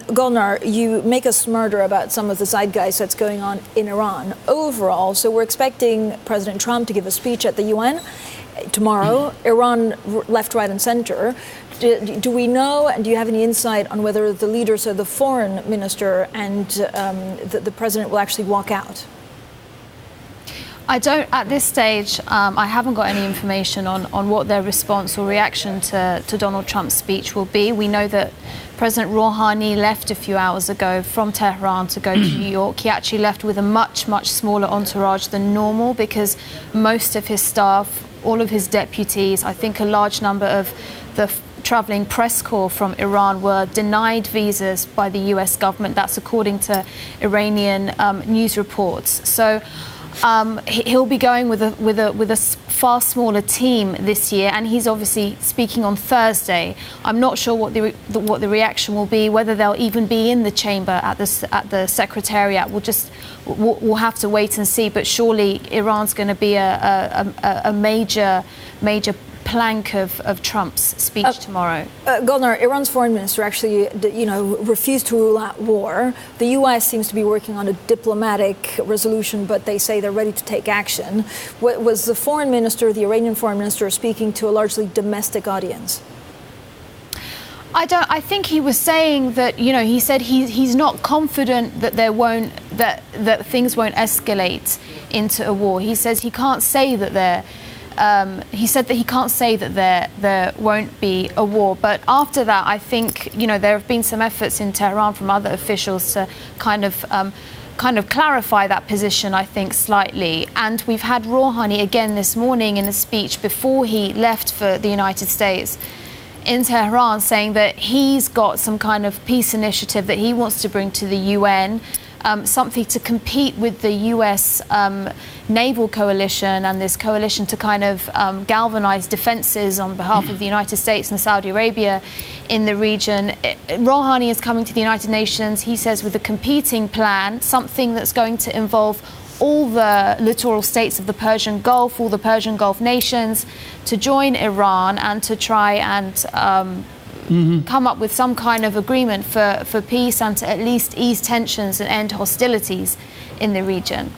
Golnar, you make us smarter about some of the zeitgeist that's going on in Iran overall. So we're expecting President Trump to give a speech at the UN tomorrow. Iran left, right, and center. Do we know, and do you have any insight on whether the leaders of the foreign minister and the president will actually walk out? I don't, at this stage, I haven't got any information on what their response or reaction to Donald Trump's speech will be. We know that President Rouhani left a few hours ago from Tehran to go to New York. He actually left with a much, much smaller entourage than normal because most of his staff, all of his deputies, I think a large number of the traveling press corps from Iran were denied visas by the U.S. government. That's according to Iranian news reports. So he'll be going with a far smaller team this year, and he's obviously speaking on Thursday. I'm not sure what the reaction will be, whether they'll even be in the chamber at the Secretariat. We'll have to wait and see. But surely Iran's going to be a major plank of Trump's speech tomorrow. Golnar, Iran's foreign minister actually, refused to rule out war. The U.S. seems to be working on a diplomatic resolution, but they say they're ready to take action. Was the foreign minister, the Iranian foreign minister, speaking to a largely domestic audience? I think he was saying that, he said he's not confident that that things won't escalate into a war. He says he can't say that he said that he can't say that there won't be a war. But after that, I think, there have been some efforts in Tehran from other officials to kind of clarify that position, I think, slightly. And we've had Rouhani again this morning in a speech before he left for the United States in Tehran, saying that he's got some kind of peace initiative that he wants to bring to the UN, something to compete with the U.S. naval coalition and this coalition to kind of galvanize defenses on behalf of the United States and Saudi Arabia in the region. Rouhani is coming to the United Nations, he says, with a competing plan, something that's going to involve all the littoral states of the Persian Gulf, all the Persian Gulf nations, to join Iran and to try and come up with some kind of agreement for peace and to at least ease tensions and end hostilities in the region.